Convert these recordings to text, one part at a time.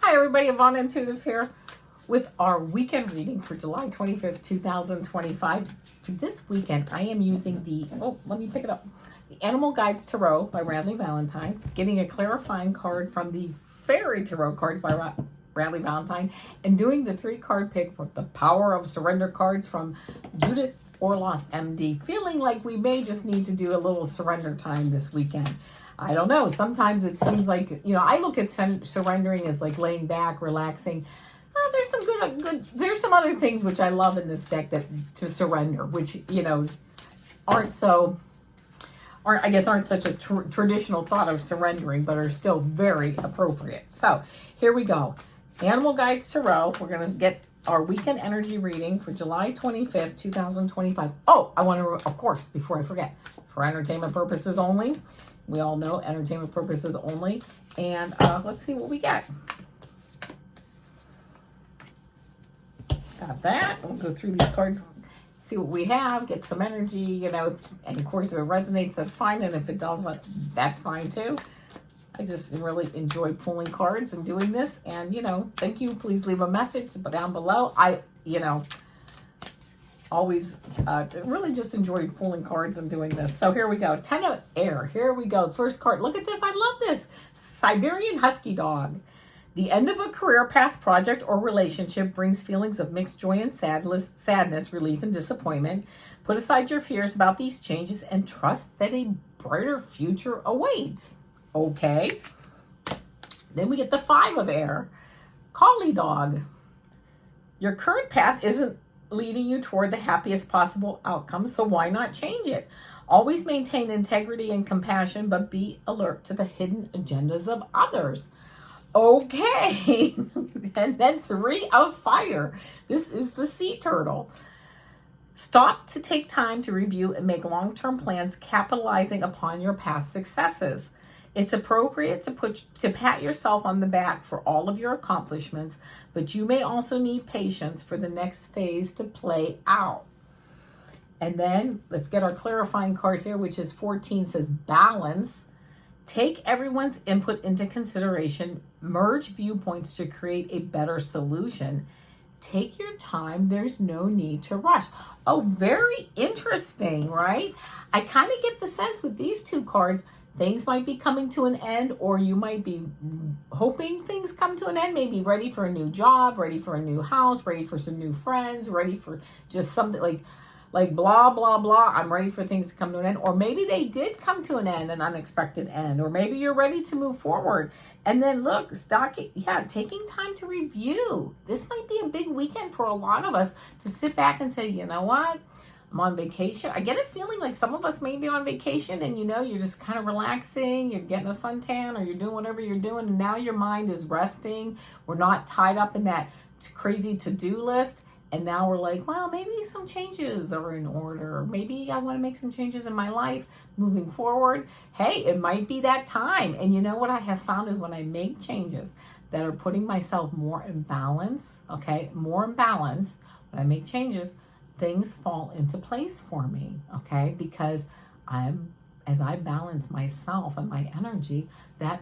Hi everybody, Avana Intuitive here with our weekend reading for July 25th, 2025. For this weekend, I am using the Animal Guides Tarot by Radleigh Valentine, getting a clarifying card from the Fairy Tarot cards by Radleigh Valentine, and doing the 3-card pick for the Power of Surrender cards from Judith Orloff MD. Feeling like we may just need to do a little surrender time this weekend. I don't know. Sometimes it seems like, I look at surrendering as like laying back, relaxing. There's some good. There's some other things which I love in this deck to surrender, which, aren't such a traditional thought of surrendering, but are still very appropriate. So here we go. Animal Guides Tarot. We're going to get our weekend energy reading for July 25th, 2025. Oh, I want to, of course, before I forget, for entertainment purposes only. We all know entertainment purposes only. And let's see what we get. Got that. We'll go through these cards, see what we have, get some energy, and of course if it resonates, that's fine. And if it doesn't, that's fine too. I just really enjoy pulling cards and doing this. And, thank you. Please leave a message down below. I always really just enjoy pulling cards and doing this. So here we go. 10 of Air. Here we go. First card. Look at this. I love this. Siberian Husky Dog. The end of a career path, project, or relationship brings feelings of mixed joy and sadness, relief, and disappointment. Put aside your fears about these changes and trust that a brighter future awaits. Okay. Then we get the 5 of Air. Collie Dog. Your current path isn't leading you toward the happiest possible outcome, so why not change it? Always maintain integrity and compassion, but be alert to the hidden agendas of others. Okay. And then 3 of Fire. This is the Sea Turtle. Stop to take time to review and make long-term plans, capitalizing upon your past successes. It's appropriate to pat yourself on the back for all of your accomplishments, but you may also need patience for the next phase to play out. And then let's get our clarifying card here, which is 14, says balance. Take everyone's input into consideration, merge viewpoints to create a better solution. Take your time. There's no need to rush. Oh, very interesting, right? I kind of get the sense with these 2 cards, things might be coming to an end, or you might be hoping things come to an end, maybe ready for a new job, ready for a new house, ready for some new friends, ready for just something like blah, blah, blah. I'm ready for things to come to an end. Or maybe they did come to an end, an unexpected end. Or maybe you're ready to move forward. And then look, taking time to review. This might be a big weekend for a lot of us to sit back and say, you know what? I'm on vacation. I get a feeling like some of us may be on vacation and, you're just kind of relaxing. You're getting a suntan or you're doing whatever you're doing. And now your mind is resting. We're not tied up in that crazy to-do list. And now we're like, well, maybe some changes are in order. Maybe I want to make some changes in my life moving forward. Hey, it might be that time. And you know what I have found is when I make changes that are putting myself more in balance, when I make changes, things fall into place for me, because as I balance myself and my energy, that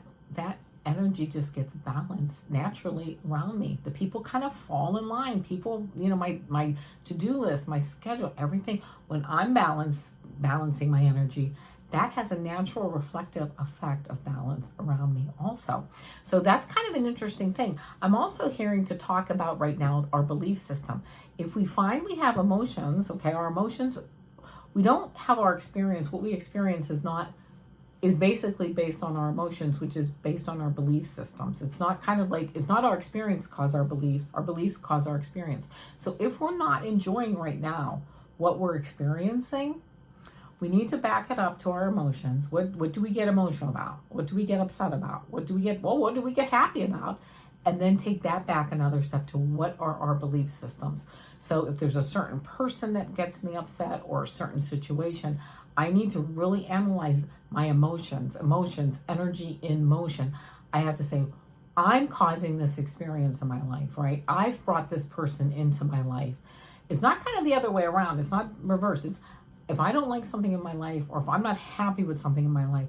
energy just gets balanced naturally around me. The people kind of fall in line. People, my to-do list, my schedule, everything, when I'm balancing my energy, that has a natural reflective effect of balance around me also. So that's kind of an interesting thing. I'm also hearing to talk about right now our belief system. If we find we have emotions, our emotions, we don't have our experience. What we experience is basically based on our emotions, which is based on our belief systems. It's not it's not our experience cause our beliefs cause our experience. So if we're not enjoying right now what we're experiencing, we need to back it up to our emotions. What do we get emotional about? What do we get upset about? What do we get happy about? And then take that back another step to what are our belief systems. So if there's a certain person that gets me upset or a certain situation, I need to really analyze my emotions, energy in motion. I have to say, I'm causing this experience in my life, right? I've brought this person into my life. It's not kind of the other way around. It's not reverse. It's if I don't like something in my life, or if I'm not happy with something in my life,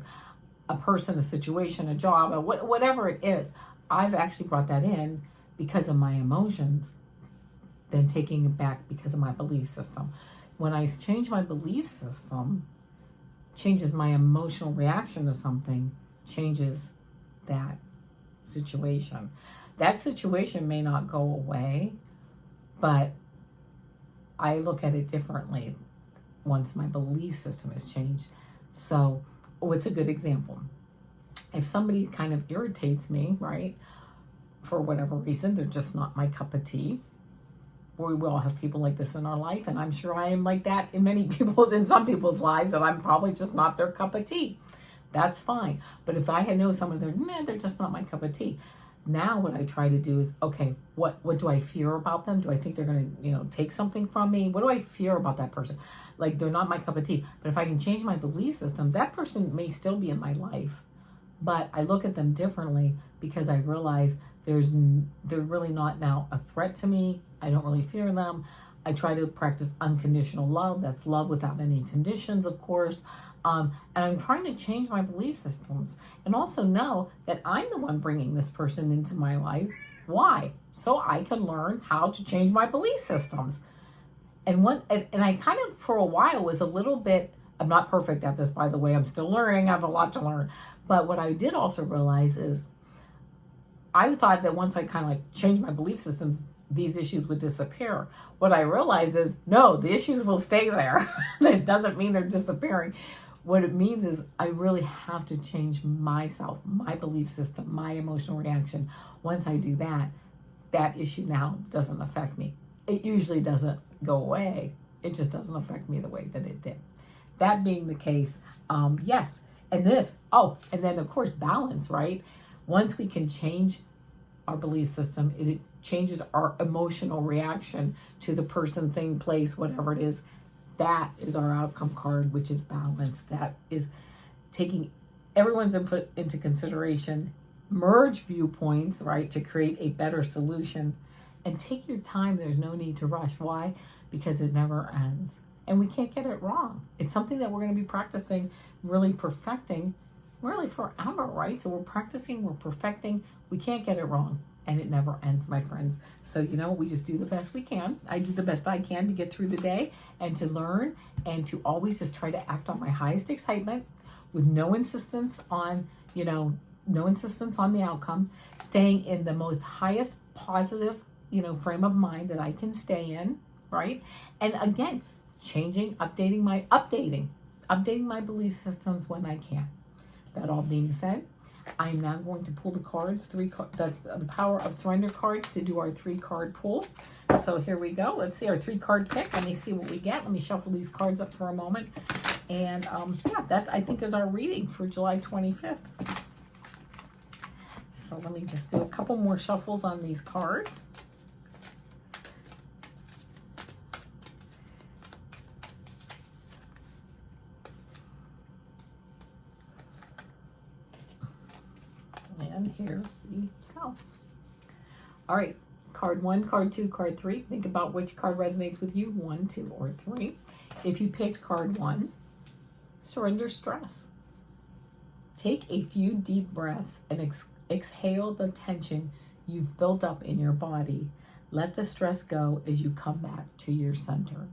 a person, a situation, a job, whatever it is, I've actually brought that in because of my emotions, then taking it back because of my belief system. When I change my belief system, changes my emotional reaction to something, changes that situation. That situation may not go away, but I look at it differently once my belief system has changed. So, what's a good example? If somebody kind of irritates me, right, for whatever reason, they're just not my cup of tea. We all have people like this in our life, and I'm sure I am like that in some people's lives, and I'm probably just not their cup of tea. That's fine. But if I know someone, they're just not my cup of tea. Now what I try to do is, okay, what do I fear about them? Do I think they're going to, take something from me? What do I fear about that person? Like, they're not my cup of tea. But if I can change my belief system, that person may still be in my life. But I look at them differently because I realize they're really not now a threat to me. I don't really fear them. I try to practice unconditional love. That's love without any conditions, of course. And I'm trying to change my belief systems and also know that I'm the one bringing this person into my life. Why? So I can learn how to change my belief systems. And I kind of, for a while, was a little bit, I'm not perfect at this, by the way. I'm still learning. I have a lot to learn. But what I did also realize is I thought that once I kind of like changed my belief systems, these issues would disappear. What I realized is, no, the issues will stay there. That doesn't mean they're disappearing. What it means is I really have to change myself, my belief system, my emotional reaction. Once I do that, that issue now doesn't affect me. It usually doesn't go away. It just doesn't affect me the way that it did. That being the case, yes. And then of course, balance, right? Once we can change our belief system, it changes our emotional reaction to the person, thing, place, whatever it is. That is our outcome card, which is balance. That is taking everyone's input into consideration, merge viewpoints, right, to create a better solution. And take your time. There's no need to rush. Why? Because it never ends. And we can't get it wrong. It's something that we're going to be practicing, really perfecting, really forever, right? So we're practicing, we're perfecting. We can't get it wrong. And it never ends, my friends. So, we just do the best we can. I do the best I can to get through the day and to learn and to always just try to act on my highest excitement with no insistence on, no insistence on the outcome, staying in the most highest positive, frame of mind that I can stay in, right? And again, updating my belief systems when I can. That all being said, I am now going to pull the cards, the Power of Surrender cards, to do our 3-card pull. So here we go. Let's see our 3-card pick. Let me see what we get. Let me shuffle these cards up for a moment. And that I think is our reading for July 25th. So let me just do a couple more shuffles on these cards. And here we go. All right, card 1, card 2, card 3. Think about which card resonates with you, 1, 2, or 3. If you picked card 1, surrender stress. Take a few deep breaths and exhale the tension you've built up in your body. Let the stress go as you come back to your center.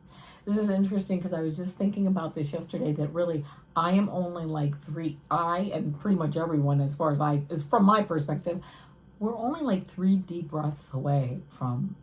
This is interesting because I was just thinking about this yesterday, that really I am only like I and pretty much everyone, as from my perspective, we're only like 3 deep breaths away from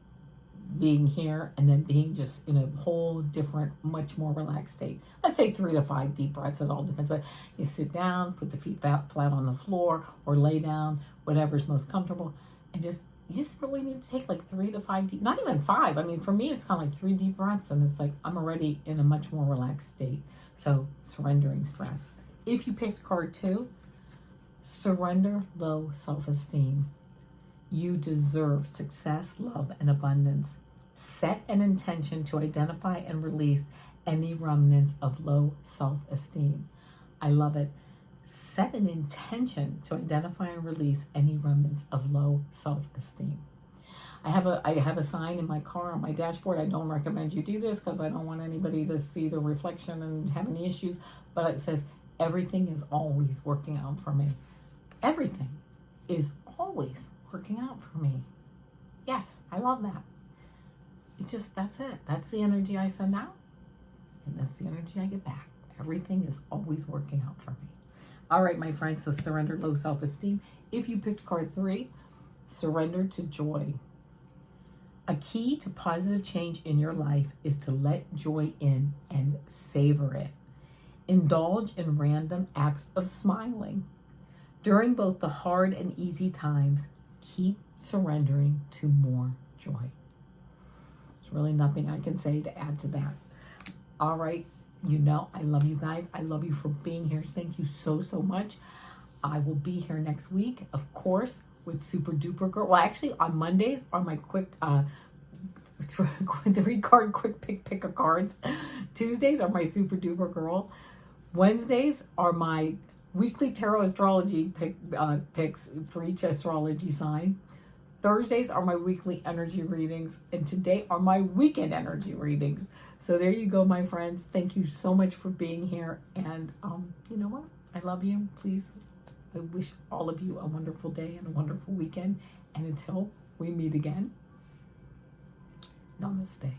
being here and then being just in a whole different, much more relaxed state. Let's say 3 to 5 deep breaths. It all depends. But you sit down, put the feet flat on the floor, or lay down, whatever's most comfortable, and you just really need to take like 3 to 5 deep, not even 5. I mean, for me, it's kind of like 3 deep breaths, and it's like I'm already in a much more relaxed state. So surrendering stress. If you picked card 2, surrender low self-esteem. You deserve success, love, and abundance. Set an intention to identify and release any remnants of low self-esteem. I love it. Set an intention to identify and release any remnants of low self-esteem. I have a sign in my car on my dashboard. I don't recommend you do this because I don't want anybody to see the reflection and have any issues. But it says, everything is always working out for me. Everything is always working out for me. Yes, I love that. That's it. That's the energy I send out, and that's the energy I get back. Everything is always working out for me. All right, my friends, so surrender low self-esteem. If you picked card 3, surrender to joy. A key to positive change in your life is to let joy in and savor it. Indulge in random acts of smiling. During both the hard and easy times, keep surrendering to more joy. There's really nothing I can say to add to that. All right, I love you guys. I love you for being here. Thank you so, so much. I will be here next week, of course, with Super Duper Girl. Well, actually, on Mondays are my quick 3-card quick pick of cards. Tuesdays are my Super Duper Girl. Wednesdays are my weekly tarot astrology picks for each astrology sign. Thursdays are my weekly energy readings, and today are my weekend energy readings. So there you go, my friends. Thank you so much for being here, and you know what? I love you. Please, I wish all of you a wonderful day and a wonderful weekend, and until we meet again, namaste.